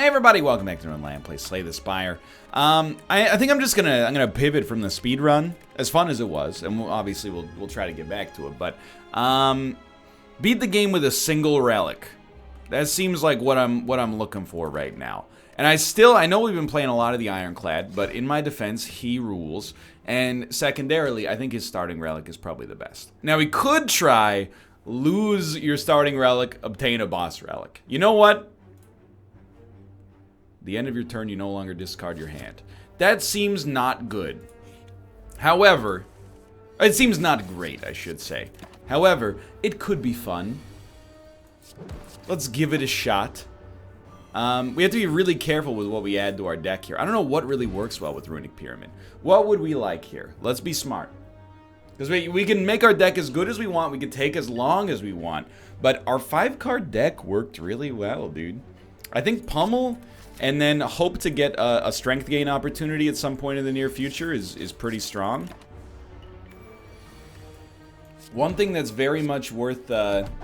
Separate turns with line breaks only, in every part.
everybody, welcome back to Northernlion. Play Slay the Spire. I think I'm just gonna pivot from the speed run, as fun as it was, and obviously we'll try to get back to it. But beat the game with a single relic. That seems like what I'm looking for right now. And I know we've been playing a lot of the Ironclad, but in my defense, he rules. And secondarily, I think his starting relic is probably the best. Now we could try lose your starting relic, obtain a boss relic. You know what? The end of your turn, you no longer discard your hand. That seems not good. However, it seems not great, I should say. However, it could be fun. Let's give it a shot. We have to be really careful with what we add to our deck here. I don't know what really works well with Runic Pyramid. What would we like here? Let's be smart. Because we can make our deck as good as we want. We can take as long as we want. But our 5-card deck worked really well, dude. I think Pummel and then hope to get a strength gain opportunity at some point in the near future is pretty strong. One thing that's very much worth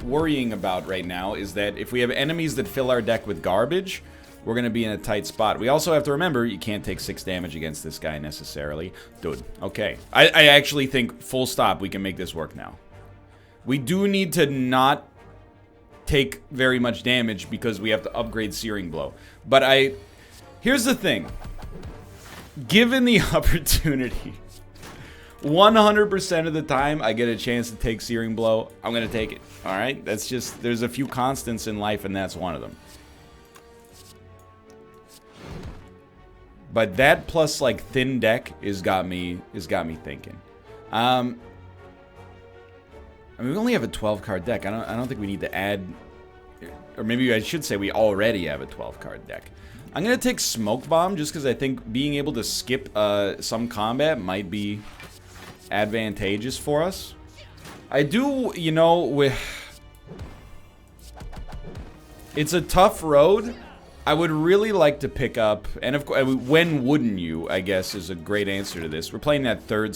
worrying about right now is that if we have enemies that fill our deck with garbage, we're going to be in a tight spot. We also have to remember, you can't take 6 damage against this guy necessarily. Dude, okay. I actually think, full stop, we can make this work now. We do need to not take very much damage because we have to upgrade Searing Blow. But here's the thing. Given the opportunity, 100% of the time I get a chance to take Searing Blow, I'm going to take it. Alright? That's just, there's a few constants in life and that's one of them. But that plus like thin deck has got me thinking. I mean, we only have a 12-card deck. I don't think we need to add, or maybe I should say we already have a 12-card deck. I'm gonna take Smoke Bomb just because I think being able to skip some combat might be advantageous for us. I do, you know, it's a tough road. I would really like to pick up, and of course, when wouldn't you, I guess, is a great answer to this. We're playing that third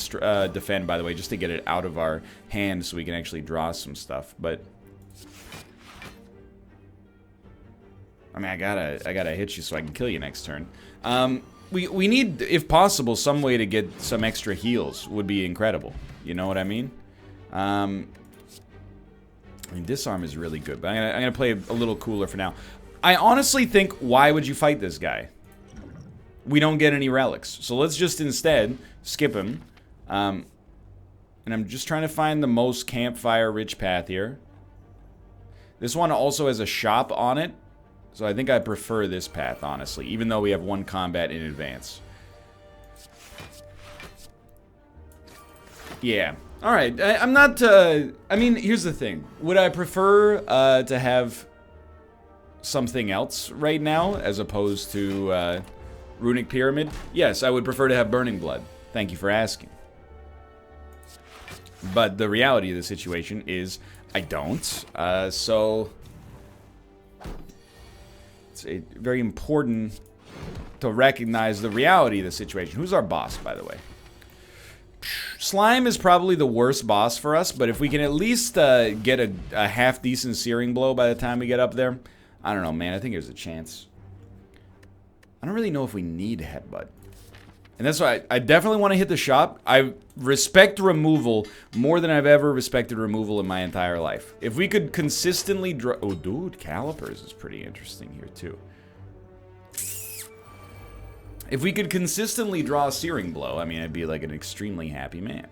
defend, by the way, just to get it out of our hand so we can actually draw some stuff, but I mean, I gotta hit you so I can kill you next turn. We need, if possible, some way to get some extra heals would be incredible. You know what I mean? I mean, Disarm is really good, but I'm gonna play a little cooler for now. I honestly think, why would you fight this guy? We don't get any relics. So let's just instead skip him. And I'm just trying to find the most campfire-rich path here. This one also has a shop on it. So I think I prefer this path, honestly, even though we have 1 combat in advance. Yeah. Alright, I'm not, I mean, here's the thing. Would I prefer to have something else right now as opposed to Runic Pyramid? Yes, I would prefer to have Burning Blood. Thank you for asking. But the reality of the situation is I don't. So it's very important to recognize the reality of the situation. Who's our boss, by the way? Slime is probably the worst boss for us, but if we can at least get a half-decent Searing Blow by the time we get up there, I don't know, man. I think there's a chance. I don't really know if we need Headbutt. And that's why I definitely want to hit the shop. I respect removal more than I've ever respected removal in my entire life. If we could consistently draw... Oh, dude, Calipers is pretty interesting here, too. If we could consistently draw a Searing Blow, I mean, I'd be like an extremely happy man.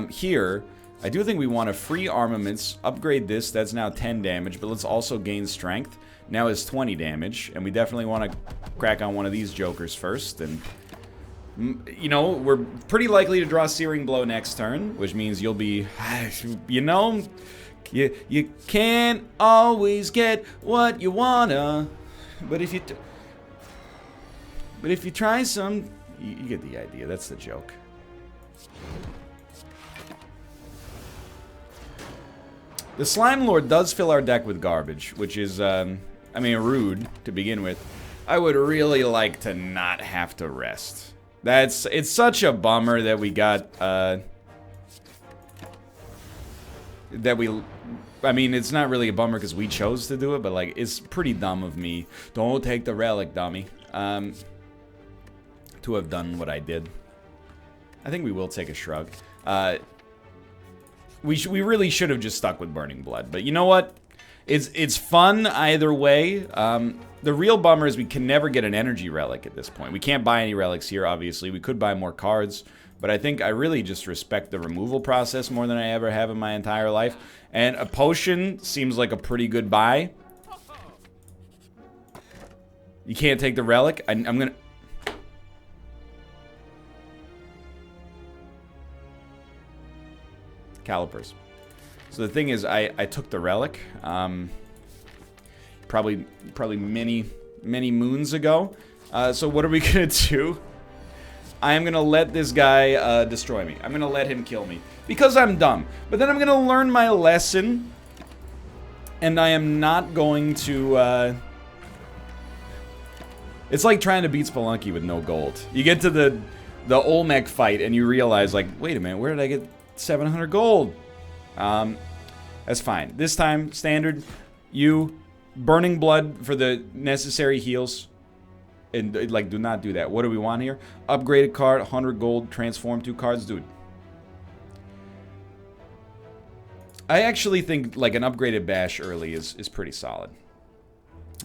Here, I do think we want to free armaments, upgrade this, that's now 10 damage, but let's also gain strength. Now it's 20 damage, and we definitely want to crack on one of these jokers first, and... You know, we're pretty likely to draw Searing Blow next turn, which means you'll be, you know, you can't always get what you wanna, but if you try some, you get the idea. That's the joke. The Slime Lord does fill our deck with garbage, which is, I mean, rude to begin with. I would really like to not have to rest. It's such a bummer that we got, that we... I mean, it's not really a bummer because we chose to do it, but, like, it's pretty dumb of me. Don't take the relic, dummy. To have done what I did. I think we will take a shrug. We really should have just stuck with Burning Blood, but you know what? It's fun either way. The real bummer is we can never get an energy relic at this point. We can't buy any relics here, obviously. We could buy more cards, but I think I really just respect the removal process more than I ever have in my entire life. And a potion seems like a pretty good buy. You can't take the relic. I'm gonna... Calipers. So the thing is, I took the relic, probably many moons ago. So what are we gonna do? I am gonna let this guy destroy me. I'm gonna let him kill me because I'm dumb. But then I'm gonna learn my lesson, and I am not going to. It's like trying to beat Spelunky with no gold. You get to the Olmec fight, and you realize, like, wait a minute, where did I get 700 gold? That's fine. This time, standard, you Burning Blood for the necessary heals. And, like, do not do that. What do we want here? Upgraded card, 100 gold, transform 2 cards. Dude. I actually think, like, an upgraded bash early is pretty solid.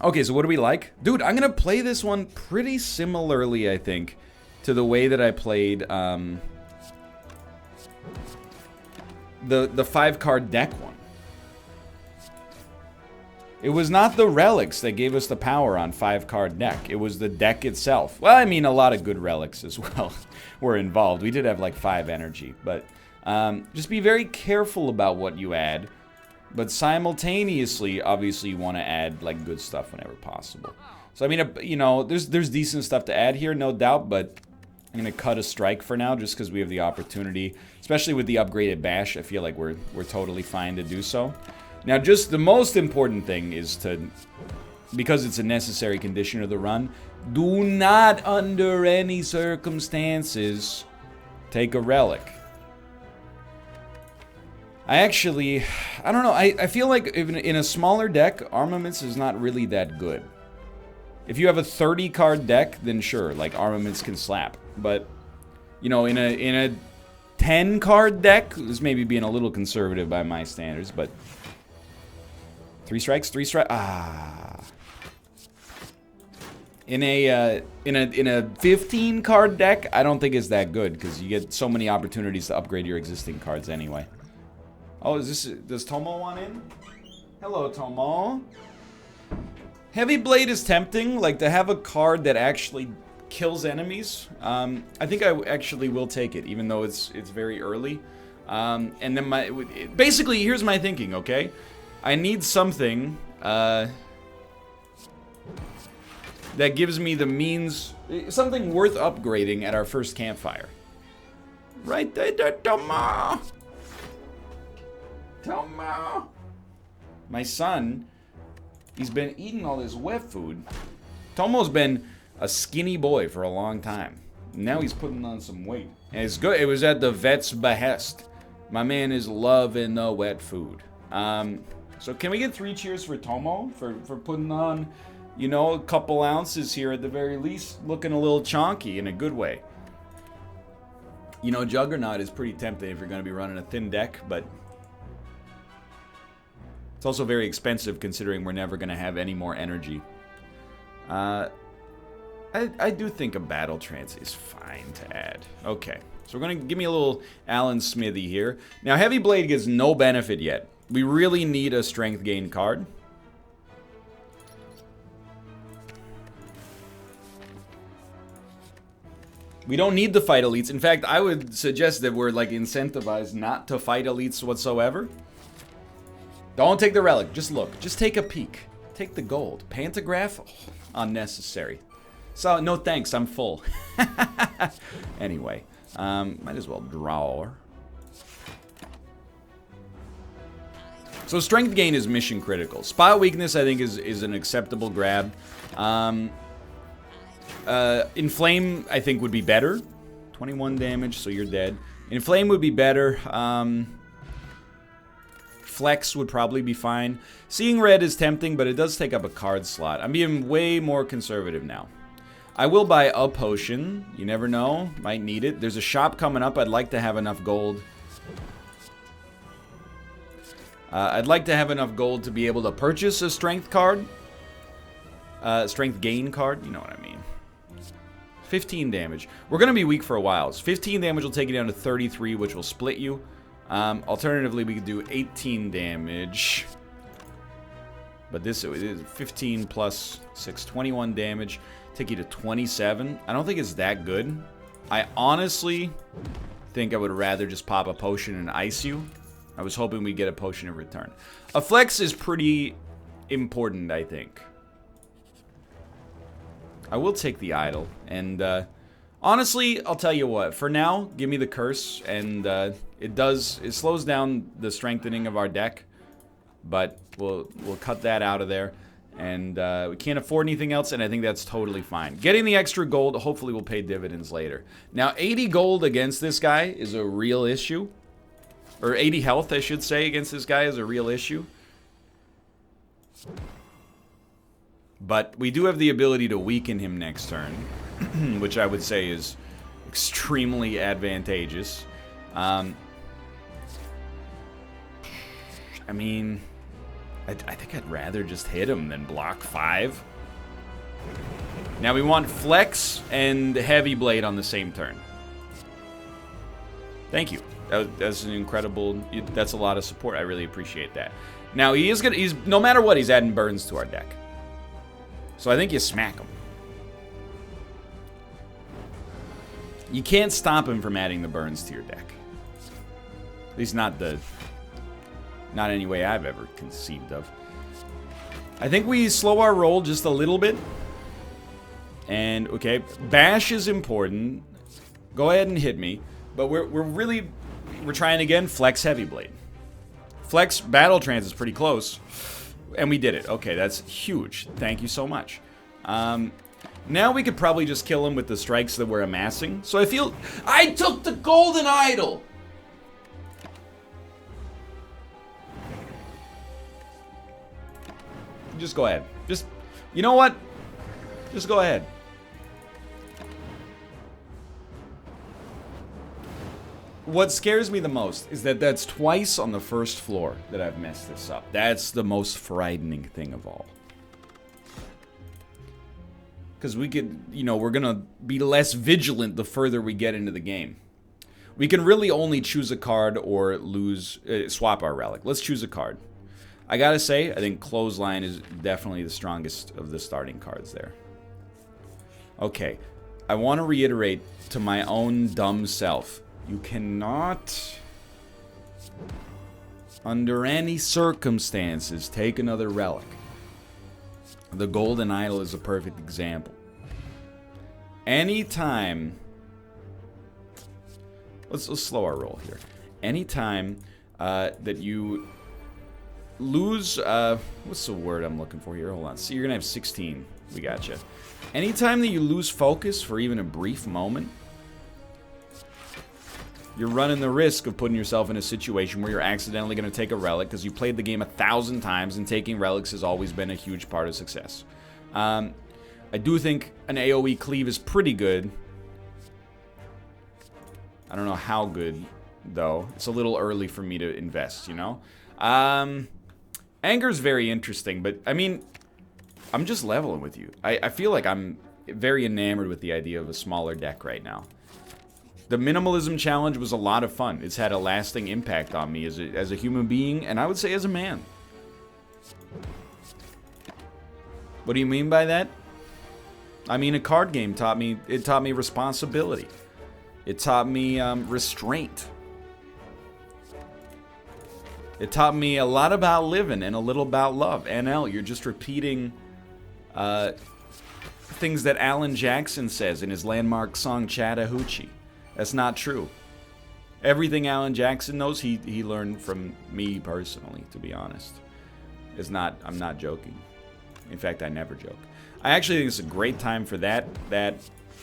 Okay, so what do we like? Dude, I'm gonna play this one pretty similarly, I think, to the way that I played, the 5-card deck one. It was not the relics that gave us the power on 5-card deck. It was the deck itself. Well, I mean, a lot of good relics as well were involved. We did have like 5 energy, but just be very careful about what you add. But simultaneously, obviously, you want to add like good stuff whenever possible. So I mean, you know, there's decent stuff to add here, no doubt, but I'm gonna cut a strike for now just because we have the opportunity, especially with the upgraded bash. I feel like we're totally fine to do so. Now, just the most important thing is to, because it's a necessary condition of the run, do not under any circumstances take a relic. I don't know, I feel like in a smaller deck, armaments is not really that good. If you have a 30-card deck, then sure, like armaments can slap. But, you know, in a 10-card deck, this may be being a little conservative by my standards, but 3 strikes, 3 strikes. Ah. In a 15-card deck, I don't think it's that good because you get so many opportunities to upgrade your existing cards anyway. Oh, does Tomo want in? Hello, Tomo. Heavy Blade is tempting, like to have a card that actually kills enemies. I think I actually will take it, even though it's very early. And then basically, here's my thinking, okay? I need something that gives me the means, something worth upgrading at our first campfire. Right there, Tomo. Tomo. My son, he's been eating all this wet food. Tomo's been a skinny boy for a long time. Now he's putting on some weight. And it's good. It was at the vet's behest. My man is loving the wet food. So can we get 3 cheers for Tomo for putting on, you know, a couple ounces here at the very least, looking a little chonky in a good way. You know, Juggernaut is pretty tempting if you're going to be running a thin deck, but it's also very expensive considering we're never going to have any more energy. I do think a Battle Trance is fine to add. Okay, so we're going to give me a little Alan Smithy here. Now, Heavy Blade gets no benefit yet. We really need a strength gain card. We don't need to fight elites. In fact, I would suggest that we're like incentivized not to fight elites whatsoever. Don't take the relic. Just look. Just take a peek. Take the gold. Pantograph? Oh, unnecessary. So, no thanks. I'm full. Anyway, might as well draw. So strength gain is mission critical. Spot weakness, I think, is an acceptable grab. Inflame, I think, would be better. 21 damage, so you're dead. Inflame would be better. Flex would probably be fine. Seeing Red is tempting, but it does take up a card slot. I'm being way more conservative now. I will buy a potion. You never know. Might need it. There's a shop coming up. I'd like to have enough gold. I'd like to have enough gold to be able to purchase a strength card. Strength gain card. You know what I mean. 15 damage. We're going to be weak for a while. So 15 damage will take you down to 33, which will split you. Alternatively, we could do 18 damage. But this is 15 plus 6, 21 damage. Take you to 27. I don't think it's that good. I honestly think I would rather just pop a potion and ice you. I was hoping we'd get a potion in return. A flex is pretty important, I think. I will take the idol, and honestly, I'll tell you what. For now, give me the curse, and it slows down the strengthening of our deck, but we'll cut that out of there, and we can't afford anything else, and I think that's totally fine. Getting the extra gold hopefully will pay dividends later. Now, 80 gold against this guy is a real issue, or 80 health, I should say, against this guy is a real issue. But we do have the ability to weaken him next turn, which I would say is extremely advantageous. I mean, I think I'd rather just hit him than block 5. Now we want Flex and Heavy Blade on the same turn. Thank you. That's an incredible, that's a lot of support. I really appreciate that. Now he's no matter what, he's adding burns to our deck. So I think you smack him. You can't stop him from adding the burns to your deck. At least not any way I've ever conceived of. I think we slow our roll just a little bit. And, okay, bash is important. Go ahead and hit me. But we're trying again, flex heavy blade. Flex battle trance is pretty close. And we did it. Okay, that's huge. Thank you so much. Now we could probably just kill him with the strikes that we're amassing. So I took the golden idol! Just go ahead. You know what? Just go ahead. What scares me the most is that that's twice on the first floor that I've messed this up. That's the most frightening thing of all. Because we could, we're going to be less vigilant the further we get into the game. We can really only choose a card or swap our relic. Let's choose a card. I gotta say, I think Clothesline is definitely the strongest of the starting cards there. Okay, I want to reiterate to my own dumb self. You cannot, under any circumstances, take another relic. The Golden Idol is a perfect example. Anytime, let's slow our roll here. Anytime that you lose, what's the word I'm looking for here? Hold on. See, you're gonna have 16. We gotcha. Anytime that you lose focus for even a brief moment, you're running the risk of putting yourself in a situation where you're accidentally going to take a relic because you played the game 1,000 times, and taking relics has always been a huge part of success. I do think an AoE cleave is pretty good. I don't know how good, though. It's a little early for me to invest, Anger's very interesting, but, I mean, I'm just leveling with you. I feel like I'm very enamored with the idea of a smaller deck right now. The minimalism challenge was a lot of fun. It's had a lasting impact on me as a human being, and I would say as a man. What do you mean by that? I mean, a card game taught me responsibility. It taught me restraint. It taught me a lot about living and a little about love. NL, you're just repeating things that Alan Jackson says in his landmark song Chattahoochee. That's not true. Everything Alan Jackson knows, he learned from me personally, to be honest. I'm not joking. In fact, I never joke. I actually think it's a great time for that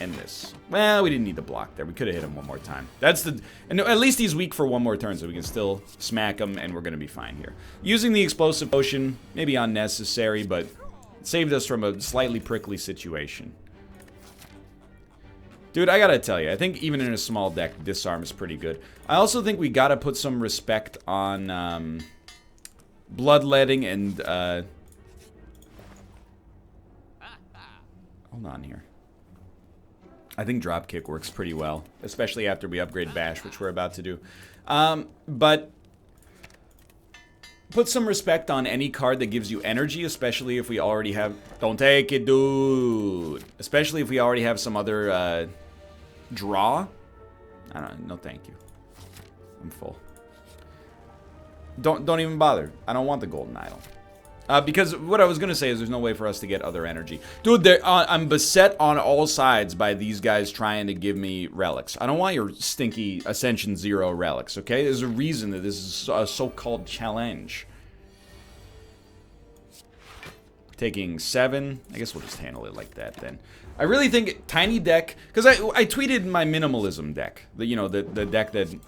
end this. Well, we didn't need the block there. We could have hit him one more time. That's the... And at least he's weak for one more turn, so we can still smack him, and we're going to be fine here. Using the explosive potion, maybe unnecessary, but it saved us from a slightly prickly situation. Dude, I gotta tell you, I think even in a small deck, disarm is pretty good. I also think we gotta put some respect on bloodletting and... Hold on here. I think dropkick works pretty well, especially after we upgrade bash, which we're about to do. But put some respect on any card that gives you energy, especially if we already have... Don't take it, dude! Especially if we already have some other draw. I don't know. No, thank you. I'm full. Don't even bother. I don't want the golden idol. Because what I was going to say is there's no way for us to get other energy. Dude, I'm beset on all sides by these guys trying to give me relics. I don't want your stinky Ascension 0 relics, okay? There's a reason that this is a so-called challenge. Taking 7. I guess we'll just handle it like that then. I really think tiny deck... Because I tweeted my minimalism deck. The deck that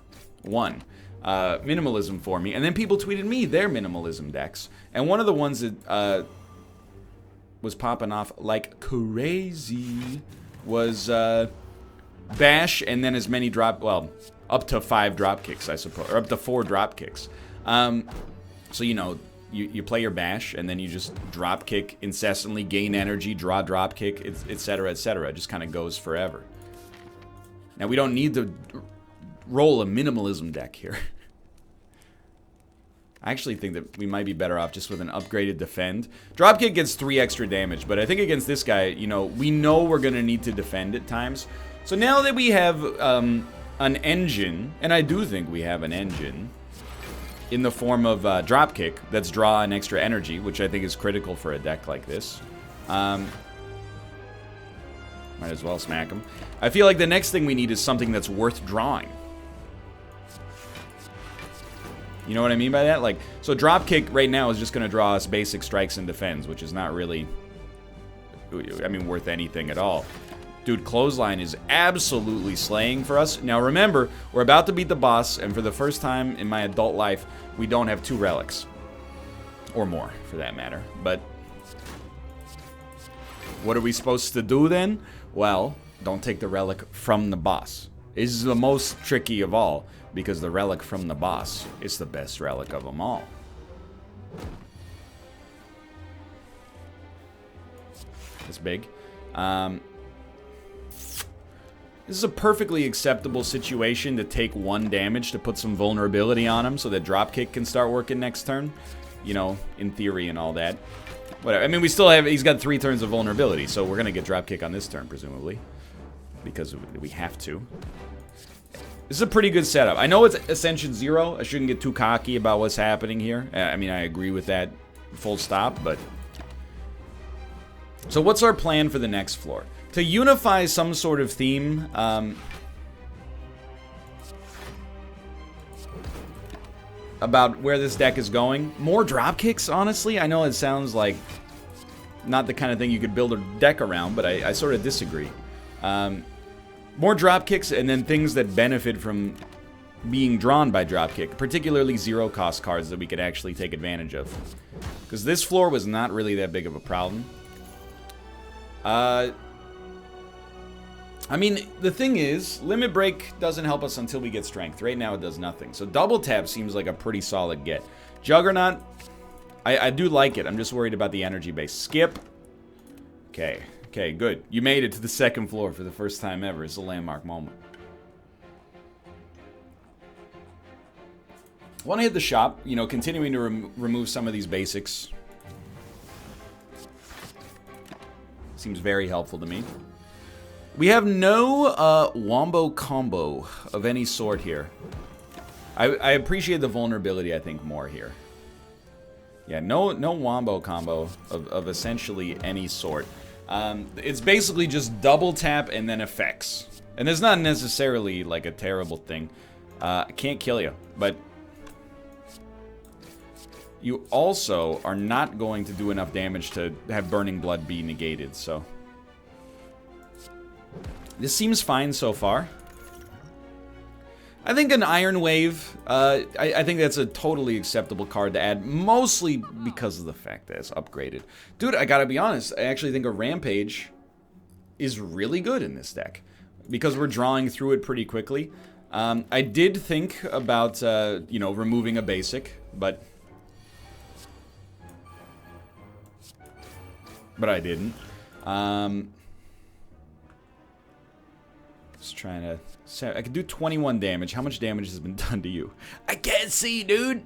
won. Minimalism for me, and then people tweeted me their minimalism decks, and one of the ones that was popping off like crazy was bash, and then as many up to 5 drop kicks, I suppose, or up to 4 drop kicks. So you play your bash, and then you just drop kick incessantly, gain energy, draw drop kick, etc., etc. It just kind of goes forever. Now we don't need to roll a minimalism deck here. I actually think that we might be better off just with an upgraded defend. Dropkick gets 3 extra damage, but I think against this guy, we know we're going to need to defend at times. So now that we have an engine, and I do think we have an engine, in the form of Dropkick, that's draw an extra energy, which I think is critical for a deck like this. Might as well smack him. I feel like the next thing we need is something that's worth drawing. You know what I mean by that? Like, so dropkick right now is just going to draw us basic strikes and defends, which is not really, worth anything at all. Dude, clothesline is absolutely slaying for us. Now remember, we're about to beat the boss, and for the first time in my adult life, we don't have 2 relics. Or more, for that matter. But what are we supposed to do then? Well, don't take the relic from the boss. This is the most tricky of all, because the relic from the boss is the best relic of them all. It's big. This is a perfectly acceptable situation to take 1 damage to put some vulnerability on him so that dropkick can start working next turn. In theory and all that. Whatever. I mean, we still have... He's got 3 turns of vulnerability, so we're going to get dropkick on this turn, presumably. Because we have to. This is a pretty good setup. I know it's Ascension 0. I shouldn't get too cocky about what's happening here. I mean, I agree with that full stop, but... So what's our plan for the next floor? To unify some sort of theme, about where this deck is going. More dropkicks, honestly. I know it sounds like not the kind of thing you could build a deck around, but I sort of disagree. More dropkicks, and then things that benefit from being drawn by dropkick, particularly 0-cost cards that we could actually take advantage of. Because this floor was not really that big of a problem. I mean, the thing is, Limit Break doesn't help us until we get Strength. Right now it does nothing. So Double Tap seems like a pretty solid get. Juggernaut, I do like it. I'm just worried about the energy base. Skip. Okay. Okay, good. You made it to the 2nd floor for the first time ever. It's a landmark moment. I want to hit the shop, continuing to remove some of these basics. Seems very helpful to me. We have no wombo combo of any sort here. I appreciate the vulnerability, I think, more here. Yeah, no wombo combo of essentially any sort. It's basically just double tap and then effects. And it's not necessarily like a terrible thing. I can't kill you, but you also are not going to do enough damage to have Burning Blood be negated, so This seems fine so far. I think an Iron Wave, I think that's a totally acceptable card to add, mostly because of the fact that it's upgraded. Dude, I gotta be honest, I actually think a Rampage is really good in this deck, because we're drawing through it pretty quickly. I did think about, you know, removing a basic, but I didn't. Just trying to... I can do 21 damage. How much damage has been done to you? I can't see, dude!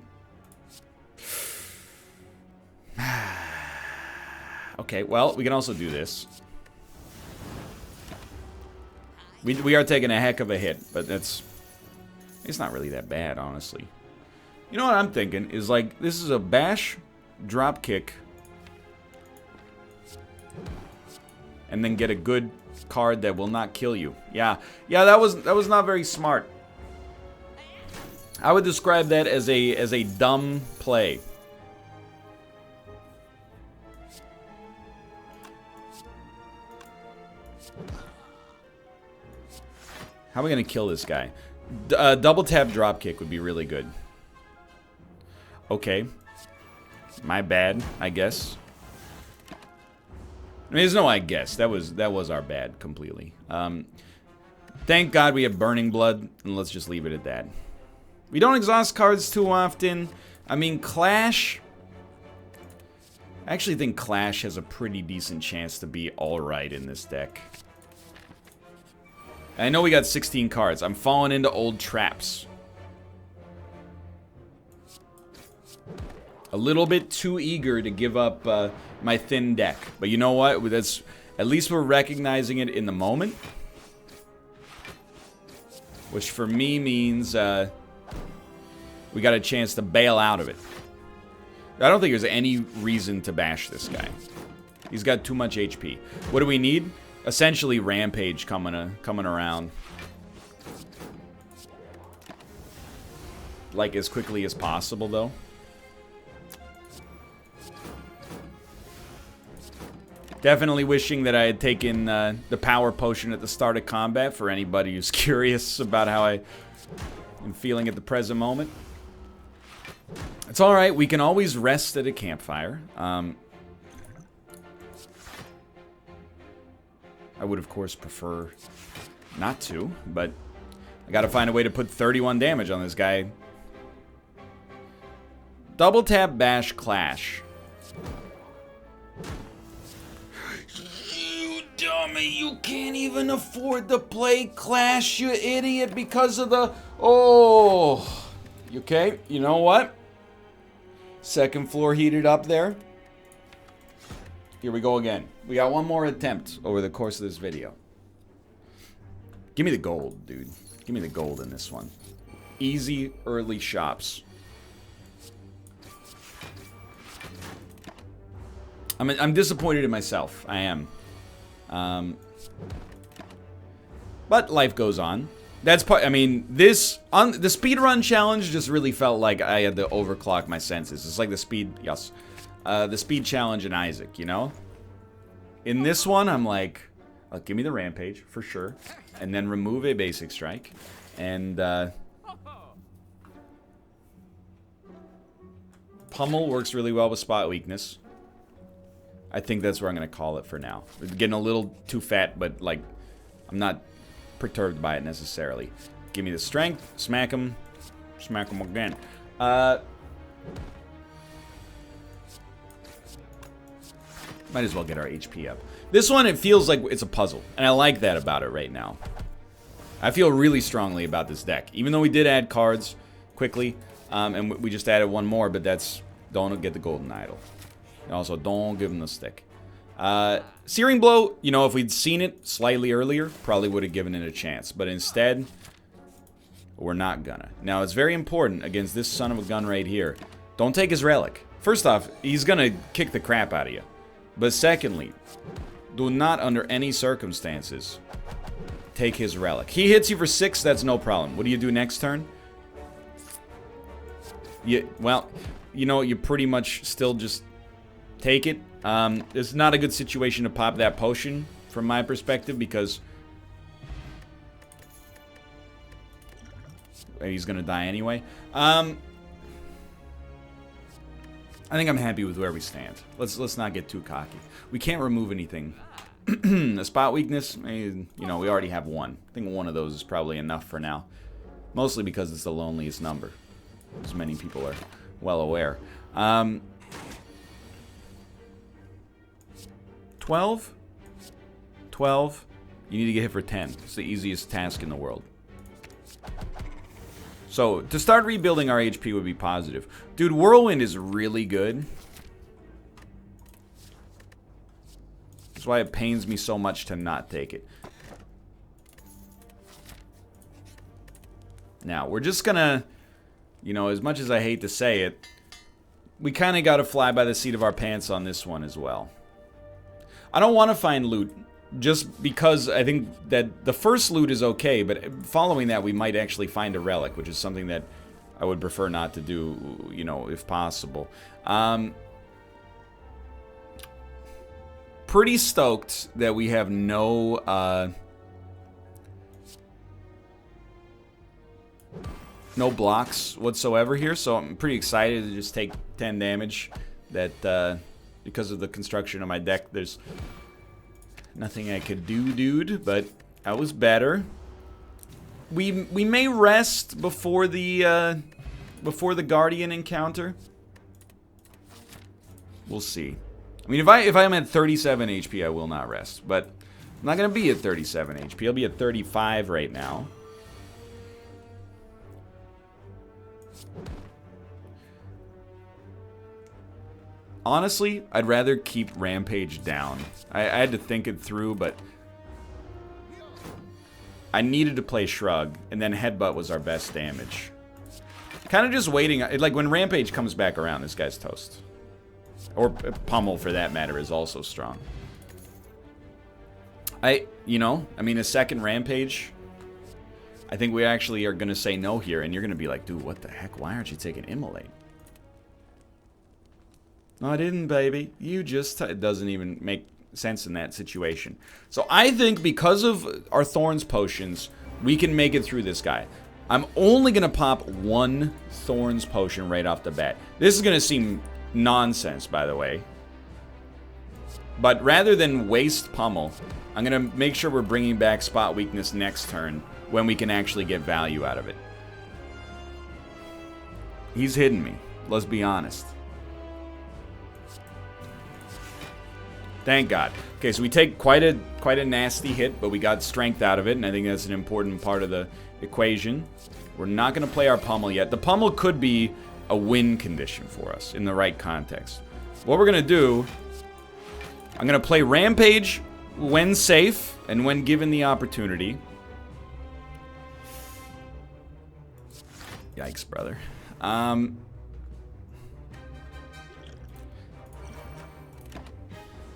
Okay, well, we can also do this. We are taking a heck of a hit, but that's... It's not really that bad, honestly. You know what I'm thinking? Is like, this is a bash, drop kick, and then get a good card that will not kill you. Yeah, that was not very smart. I would describe that as a dumb play. How are we gonna kill this guy? Double tap drop kick would be really good. Okay, my bad, I guess. I mean, there's no I guess. That was our bad completely. Thank God we have Burning Blood, and let's just leave it at that. We don't exhaust cards too often. I mean, Clash... I actually think Clash has a pretty decent chance to be alright in this deck. I know we got 16 cards. I'm falling into old traps. A little bit too eager to give up my thin deck. But you know what? That's, at least we're recognizing it in the moment. Which for me means we got a chance to bail out of it. I don't think there's any reason to bash this guy. He's got too much HP. What do we need? Essentially Rampage coming around. Like as quickly as possible though. Definitely wishing that I had taken the power potion at the start of combat for anybody who's curious about how I am feeling at the present moment. It's alright, we can always rest at a campfire. I would, of course, prefer not to, but I gotta find a way to put 31 damage on this guy. Double tap bash clash. You dummy, you can't even afford to play Clash, you idiot, because of the... Oh! Okay, you know what? Second floor heated up there. Here we go again. We got one more attempt over the course of this video. Give me the gold, dude. Give me the gold in this one. Easy early shops. I'm disappointed in myself. I am. But life goes on. That's part. I mean, the speedrun challenge just really felt like I had to overclock my senses. It's like the speed challenge in Isaac, you know? In this one, I'm like, give me the Rampage, for sure. And then remove a basic strike. And, Pummel works really well with spot weakness. I think that's where I'm going to call it for now. It's getting a little too fat, but, like, I'm not perturbed by it necessarily. Give me the strength, smack him again. Might as well get our HP up. This one, it feels like it's a puzzle, and I like that about it right now. I feel really strongly about this deck, even though we did add cards quickly, and we just added one more, but that's, don't get the golden idol. And also, don't give him the stick. Searing Blow, you know, if we'd seen it slightly earlier, probably would have given it a chance, but instead, we're not gonna. Now, it's very important against this son of a gun right here. Don't take his relic. First off, he's gonna kick the crap out of you. But secondly, do not under any circumstances take his relic. He hits you for 6, that's no problem. What do you do next turn? Well, you know, you pretty much still just take it. It's not a good situation to pop that potion from my perspective because he's gonna die anyway. I think I'm happy with where we stand. Let's not get too cocky. We can't remove anything. A spot weakness, you know, we already have one. I think one of those is probably enough for now. Mostly because it's the loneliest number, as many people are well aware. 12? 12? You need to get hit for 10. It's the easiest task in the world. So, to start rebuilding our HP would be positive. Dude, Whirlwind is really good. That's why it pains me so much to not take it. Now, we're just gonna, you know, as much as I hate to say it, we kind of got to fly by the seat of our pants on this one as well. I don't want to find loot, just because I think that the first loot is okay, but following that we might actually find a relic, which is something that I would prefer not to do, you know, if possible. Pretty stoked that we have no blocks whatsoever here, so I'm pretty excited to just take 10 damage. That because of the construction of my deck, there's nothing I could do, dude, but that was better. We may rest before the Guardian encounter. We'll see. I mean, if I'm at 37 HP, I will not rest, but I'm not gonna be at 37 HP. I'll be at 35 right now. Honestly, I'd rather keep Rampage down. I had to think it through, but I needed to play Shrug, and then Headbutt was our best damage. Kind of just waiting. Like, when Rampage comes back around, this guy's toast. Or Pummel, for that matter, is also strong. You know, I mean, a second Rampage, I think we actually are going to say no here, and you're going to be like, dude, what the heck? Why aren't you taking Immolate? No, I didn't, baby. You just... It doesn't even make sense in that situation. So I think because of our Thorns potions, we can make it through this guy. I'm only going to pop one Thorns potion right off the bat. This is going to seem nonsense, by the way. But rather than waste Pummel, I'm going to make sure we're bringing back Spot Weakness next turn when we can actually get value out of it. He's hidden me. Let's be honest. Thank God. Okay, so we take quite a nasty hit, but we got strength out of it, and I think that's an important part of the equation. We're not going to play our Pummel yet. The Pummel could be a win condition for us in the right context. What we're going to do, I'm going to play Rampage when safe and when given the opportunity. Yikes, brother.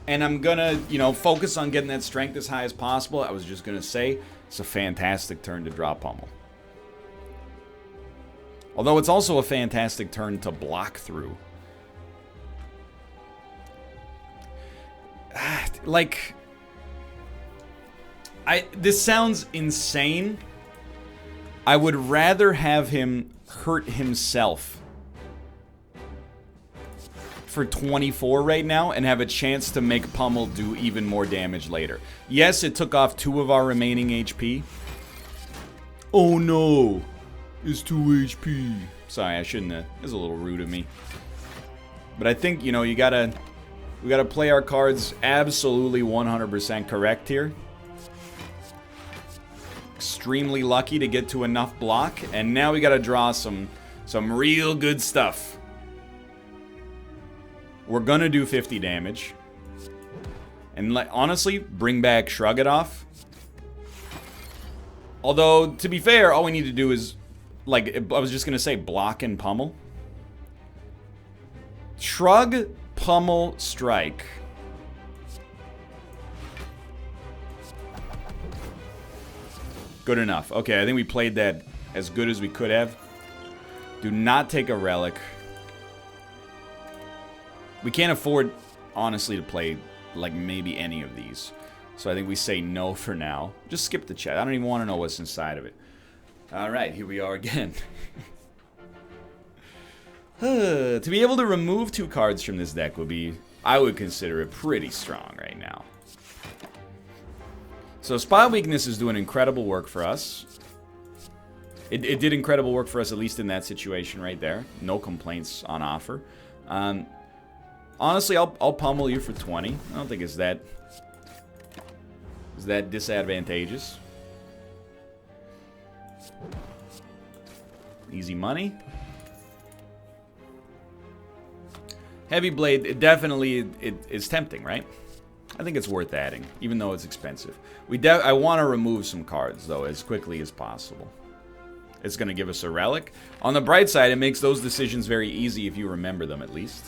And I'm gonna, you know, focus on getting that strength as high as possible. I was just gonna say, it's a fantastic turn to draw Pummel. Although it's also a fantastic turn to block through. Like, this sounds insane. I would rather have him hurt himself for 24 right now and have a chance to make Pummel do even more damage later. Yes, it took off 2 of our remaining HP. Oh no, it's 2 HP. Sorry, I shouldn't have. It was a little rude of me. But I think, you know, we gotta play our cards absolutely 100% correct here. Extremely lucky to get to enough block, and now we gotta draw some real good stuff. We're gonna do 50 damage. And honestly, bring back Shrug It Off. Although, to be fair, all we need to do is, like, I was just gonna say block and Pummel. Shrug, Pummel, Strike. Good enough. Okay, I think we played that as good as we could have. Do not take a relic. We can't afford, honestly, to play, like, maybe any of these. So I think we say no for now. Just skip the chat. I don't even want to know what's inside of it. Alright, here we are again. To be able to remove 2 cards from this deck would be, I would consider it pretty strong right now. So Spot Weakness is doing incredible work for us. It did incredible work for us, at least in that situation right there. No complaints on offer. Honestly, I'll pummel you for 20. I don't think it's that disadvantageous. Easy money. Heavy Blade, it definitely is tempting, right? I think it's worth adding, even though it's expensive. I want to remove some cards, though, as quickly as possible. It's going to give us a relic. On the bright side, it makes those decisions very easy if you remember them, at least.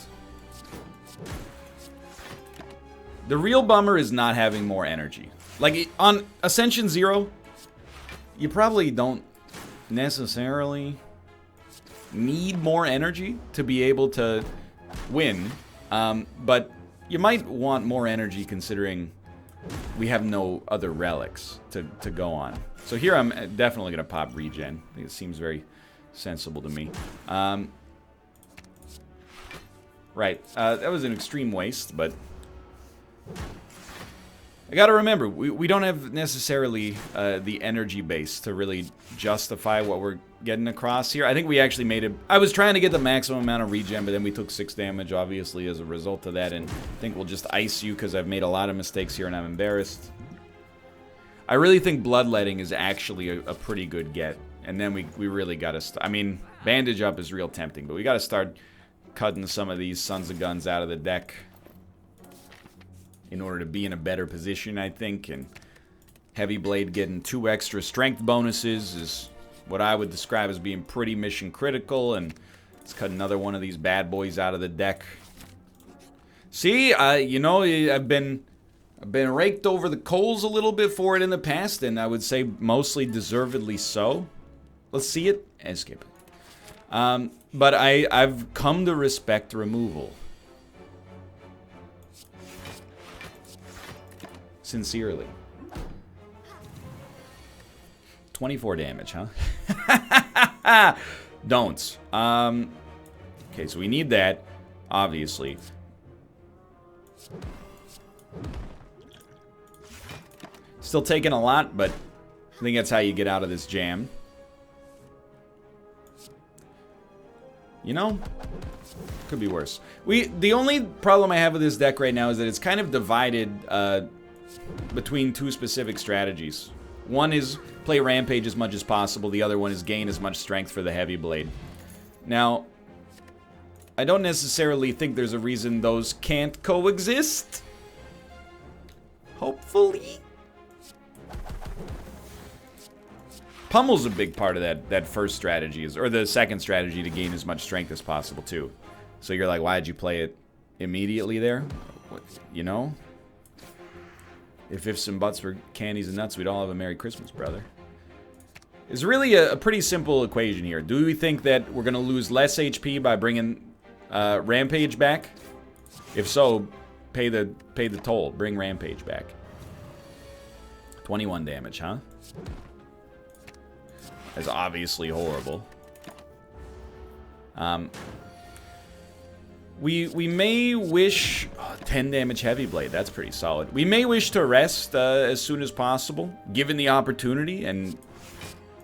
The real bummer is not having more energy. Like, on Ascension 0, you probably don't necessarily need more energy to be able to win, but you might want more energy considering we have no other relics to go on. So here I'm definitely going to pop regen. I think it seems very sensible to me. Right, that was an extreme waste, but I gotta remember, we don't have necessarily the energy base to really justify what we're getting across here. I think we actually made it. I was trying to get the maximum amount of regen, but then we took 6 damage, obviously, as a result of that, and I think we'll just ice you because I've made a lot of mistakes here and I'm embarrassed. I really think Bloodletting is actually a pretty good get, and then we really gotta I mean, Bandage Up is real tempting, but we gotta start cutting some of these Sons of Guns out of the deck in order to be in a better position, I think. And Heavy Blade getting 2 extra strength bonuses is what I would describe as being pretty mission critical, and let's cut another one of these bad boys out of the deck. See, you know, I've been raked over the coals a little bit for it in the past, and I would say mostly deservedly so. Let's see it and skip it. But I've come to respect removal. Sincerely. 24 damage, huh? Don't. Okay, so we need that, obviously. Still taking a lot, but I think that's how you get out of this jam. You know? Could be worse. The only problem I have with this deck right now is that it's kind of divided between 2 specific strategies. One is play Rampage as much as possible. The other one is gain as much strength for the Heavy Blade. Now, I don't necessarily think there's a reason those can't coexist. Hopefully. Pummel's a big part of that first strategy, or the second strategy, to gain as much strength as possible, too. So you're like, why'd you play it immediately there? You know? If ifs and buts were candies and nuts, we'd all have a Merry Christmas, brother. It's really a pretty simple equation here. Do we think that we're going to lose less HP by bringing Rampage back? If so, pay the toll. Bring Rampage back. 21 damage, huh? That's obviously horrible. We may wish... 10 damage Heavy Blade, that's pretty solid. We may wish to rest as soon as possible, given the opportunity, and,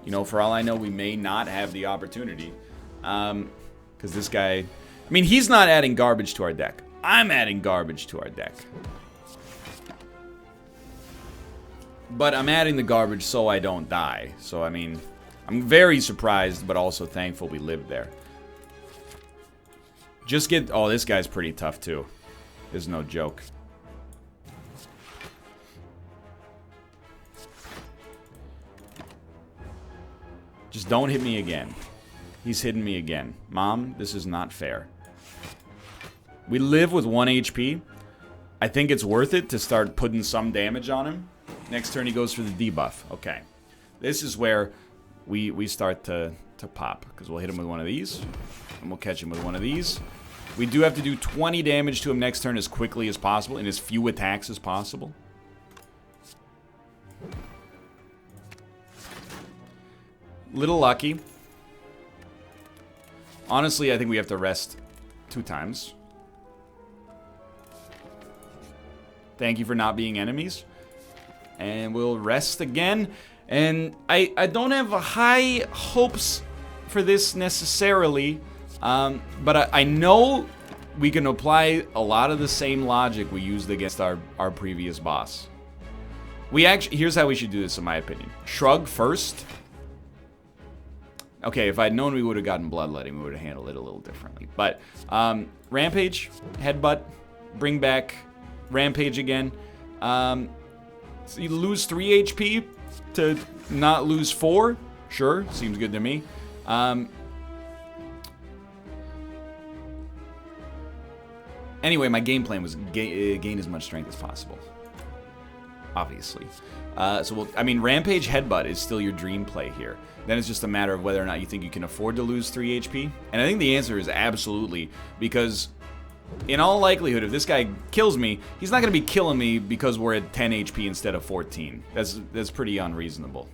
you know, for all I know, we may not have the opportunity. Because this guy... I mean, he's not adding garbage to our deck. I'm adding garbage to our deck. But I'm adding the garbage so I don't die. So, I mean, I'm very surprised, but also thankful we lived there. Just get... Oh, this guy's pretty tough, too. There's no joke. Just don't hit me again. He's hitting me again. Mom, this is not fair. We live with 1 HP. I think it's worth it to start putting some damage on him. Next turn he goes for the debuff. Okay. This is where we start to pop. Because we'll hit him with one of these. And we'll catch him with one of these. We do have to do 20 damage to him next turn as quickly as possible, in as few attacks as possible. Little lucky. Honestly, I think we have to rest 2 times. Thank you for not being enemies. And we'll rest again. And I don't have high hopes for this necessarily. But I know we can apply a lot of the same logic we used against our previous boss. Here's how we should do this, in my opinion. Shrug first. Okay, if I'd known we would have gotten bloodletting, we would have handled it a little differently. But Rampage, Headbutt, bring back Rampage again. So you lose 3 HP to not lose 4. Sure, seems good to me. Anyway, my game plan was gain as much strength as possible. Obviously. Rampage Headbutt is still your dream play here. Then it's just a matter of whether or not you think you can afford to lose 3 HP. And I think the answer is absolutely, because in all likelihood, if this guy kills me, he's not going to be killing me because we're at 10 HP instead of 14. That's pretty unreasonable.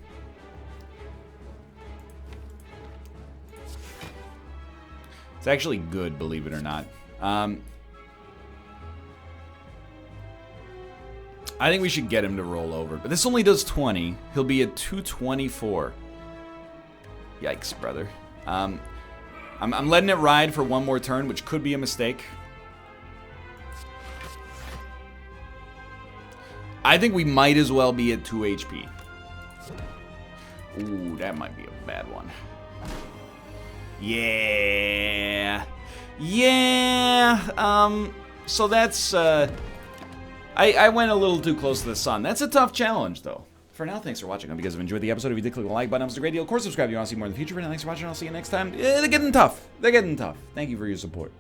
It's actually good, believe it or not. I think we should get him to roll over. But this only does 20. He'll be at 224. Yikes, brother. I'm letting it ride for 1 more turn, which could be a mistake. I think we might as well be at 2 HP. Ooh, that might be a bad one. Yeah. Yeah. So that's... I went a little too close to the sun. That's a tough challenge, though. For now, thanks for watching. I hope you guys have enjoyed the episode. If you did, click the like button. It was a great deal. Of course, subscribe if you want to see more in the future. For now, thanks for watching. I'll see you next time. They're getting tough. They're getting tough. Thank you for your support.